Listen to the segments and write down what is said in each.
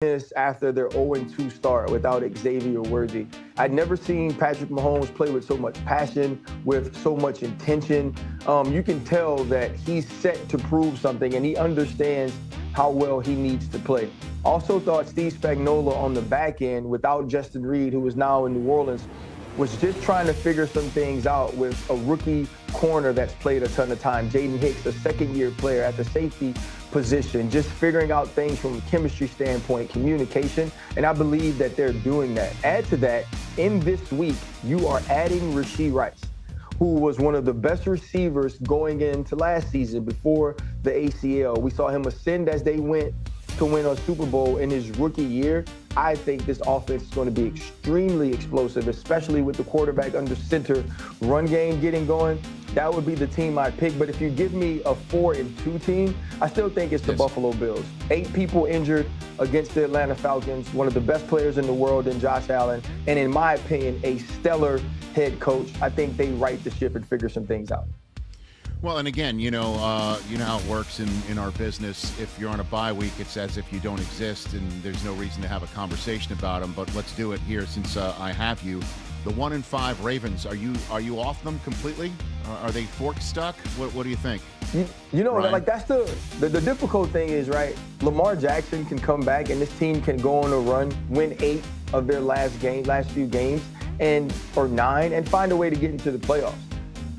this after their 0-2 start without Xavier Worthy. I'd never seen Patrick Mahomes play with so much passion, with so much intention. You can tell that he's set to prove something, and he understands how well he needs to play. Also thought Steve Spagnuolo on the back end, without Justin Reed, who is now in New Orleans, was just trying to figure some things out with a rookie corner that's played a ton of time. Jayden Hicks, a second-year player at the safety position, just figuring out things from a chemistry standpoint, communication, and I believe that they're doing that. Add to that, in this week, you are adding Rashee Rice, who was one of the best receivers going into last season before the ACL. We saw him ascend as they went to win a Super Bowl in his rookie year. I think this offense is going to be extremely explosive, especially with the quarterback under center, run game getting going. That would be the team I'd pick. But if you give me a 4-2 team, I still think it's the Buffalo Bills. 8 people injured against the Atlanta Falcons, one of the best players in the world in Josh Allen, and in my opinion, a stellar head coach. I think they right the ship and figure some things out. Well, and again, you know how it works in our business. If you're on a bye week, it's as if you don't exist, and there's no reason to have a conversation about them. But let's do it here since I have you. The 1-5 Ravens, are you off them completely? Are they fork stuck? What do you think? You know, Ryan? Like that's the difficult thing is, right, Lamar Jackson can come back and this team can go on a run, win 8 of their last few games, or 9, and find a way to get into the playoffs.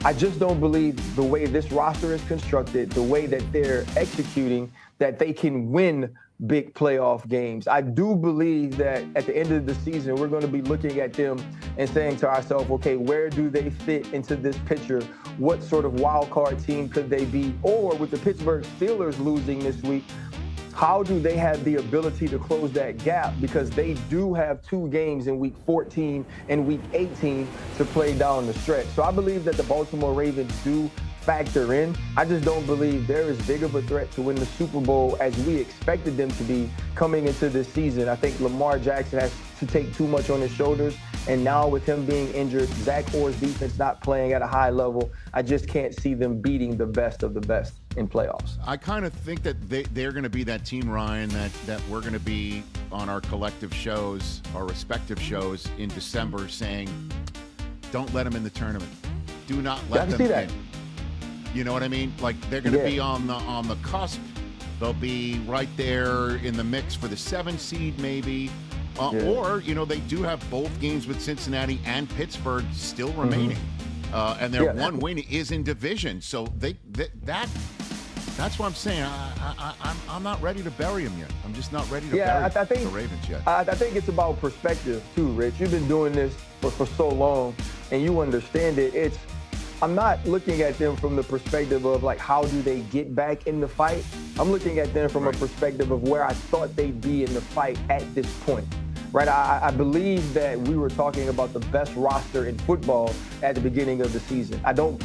I just don't believe the way this roster is constructed, the way that they're executing, that they can win big playoff games. I do believe that at the end of the season, we're going to be looking at them and saying to ourselves, okay, where do they fit into this picture? What sort of wild card team could they be? Or with the Pittsburgh Steelers losing this week, how do they have the ability to close that gap? Because they do have 2 games in week 14 and week 18 to play down the stretch. So I believe that the Baltimore Ravens do factor in. I just don't believe they're as big of a threat to win the Super Bowl as we expected them to be coming into this season. I think Lamar Jackson has to take too much on his shoulders. And now with him being injured, Zach Orr's defense not playing at a high level, I just can't see them beating the best of the best in playoffs. I kind of think that they're going to be that team, Ryan, that we're going to be on our collective shows, our respective shows in December saying, don't let them in the tournament. Do not let them in. You know what I mean? Like they're going to be on the cusp. They'll be right there in the mix for the 7 seed maybe. Or, they do have both games with Cincinnati and Pittsburgh still remaining. And their one win is in division. So that's what I'm saying. I'm not ready to bury them yet. I'm just not ready to bury the Ravens yet. I think it's about perspective too, Rich. You've been doing this for so long, and you understand it. I'm not looking at them from the perspective of like how do they get back in the fight. I'm looking at them from a perspective of where I thought they'd be in the fight at this point. Right, I believe that we were talking about the best roster in football at the beginning of the season. I don't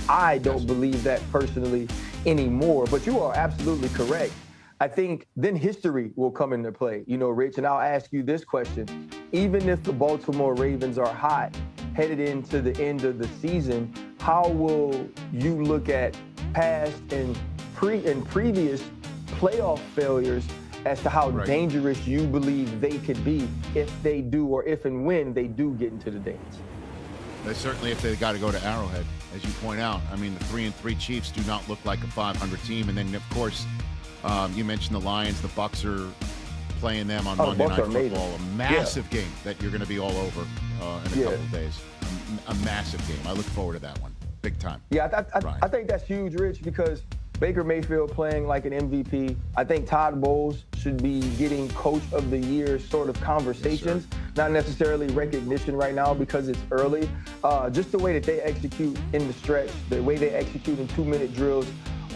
believe that personally anymore, but you are absolutely correct. I think then history will come into play, Rich, and I'll ask you this question. Even if the Baltimore Ravens are hot headed into the end of the season, how will you look at past and previous playoff failures as to how dangerous you believe they could be if they do, or if and when they do get into the dance? Certainly if they got to go to Arrowhead, as you point out. I mean, the 3-3 Chiefs do not look like a 500 team. And then, of course, you mentioned the Lions. The Bucs are playing them on Monday Night Football. A massive game that you're going to be all over in a couple of days. A massive game. I look forward to that one. Big time. Yeah, I think that's huge, Rich, because Baker Mayfield playing like an MVP. I think Todd Bowles should be getting Coach of the Year sort of conversations, not necessarily recognition right now because it's early. Just the way that they execute in the stretch, the way they execute in 2-minute drills,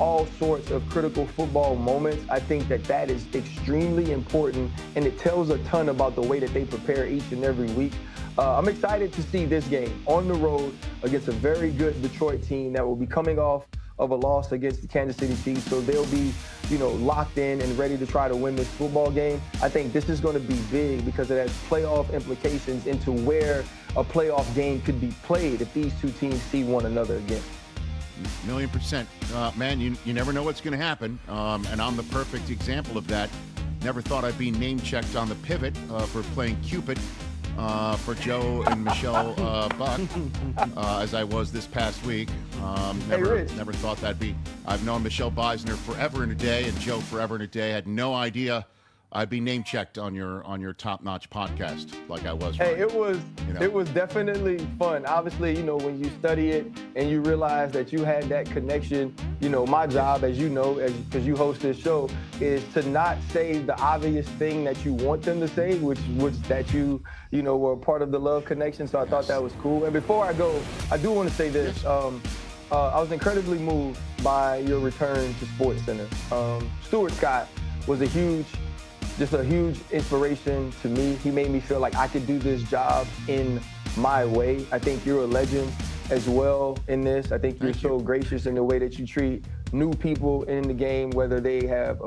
all sorts of critical football moments. I think that is extremely important, and it tells a ton about the way that they prepare each and every week. I'm excited to see this game on the road against a very good Detroit team that will be coming off of a loss against the Kansas City Chiefs, so they'll be, locked in and ready to try to win this football game. I think this is going to be big because it has playoff implications into where a playoff game could be played if these two teams see one another again. 1,000,000%. Man, you never know what's going to happen, and I'm the perfect example of that. Never thought I'd be name-checked on the pivot for playing Cupid for Joe and Michelle Buck, as I was this past week. Never thought that'd be. I've known Michelle Beisner forever and a day, and Joe forever and a day. Had no idea I'd be name-checked on your top-notch podcast like I was. Hey, Ryan. it was definitely fun. Obviously, when you study it and you realize that you had that connection, my job, as you know, because you host this show, is to not say the obvious thing that you want them to say, which that you were part of the love connection. So I thought that was cool. And before I go, I do want to say this. I was incredibly moved by your return to SportsCenter. Stuart Scott was a huge inspiration to me. He made me feel like I could do this job in my way. I think you're a legend as well in this. I think you're so gracious in the way that you treat new people in the game, whether they have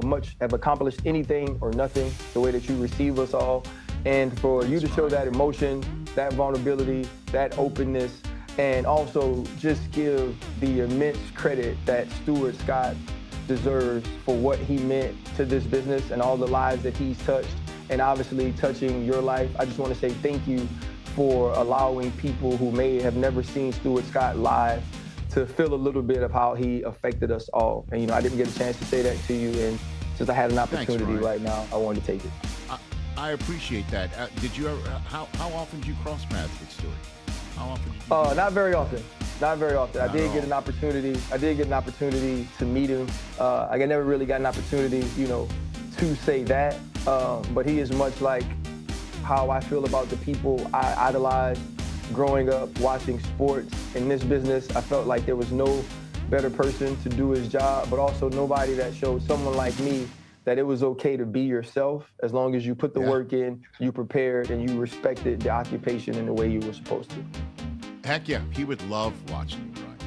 accomplished anything or nothing, the way that you receive us all. And for you to show that emotion, that vulnerability, that openness, and also just give the immense credit that Stuart Scott deserves for what he meant to this business and all the lives that he's touched, and obviously touching your life. I just want to say thank you for allowing people who may have never seen Stuart Scott live to feel a little bit of how he affected us all. And I didn't get a chance to say that to you, and since I had an opportunity right now, I wanted to take it. I appreciate that. Did you ever? How often did you cross paths with Stuart? How often? Did you Not very often. Not very often. I did get an opportunity to meet him. I never really got an opportunity, to say that. But he is much like how I feel about the people I idolized growing up watching sports in this business. I felt like there was no better person to do his job, but also nobody that showed someone like me that it was okay to be yourself as long as you put the work in, you prepared, and you respected the occupation in the way you were supposed to. Heck yeah, he would love watching you, Ryan.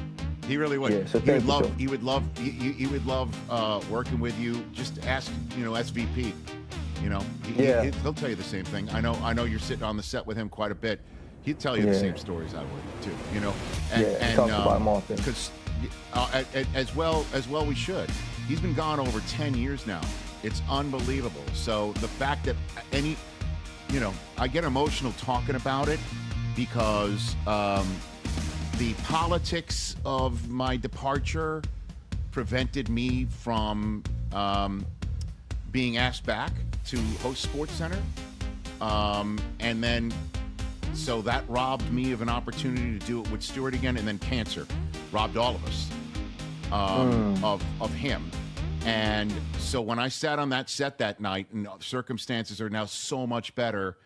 He really would. Yeah, so he would love working with you. Just ask, SVP. He'll tell you the same thing. I know you're sitting on the set with him quite a bit. He'd tell you the same stories I would too. And talk about him often. Because as well we should. He's been gone over 10 years now. It's unbelievable. So the fact that I get emotional talking about it because the politics of my departure prevented me from being asked back to host SportsCenter. And then, so that robbed me of an opportunity to do it with Stuart again, and then cancer robbed all of us of him. And so when I sat on that set that night, and circumstances are now so much better,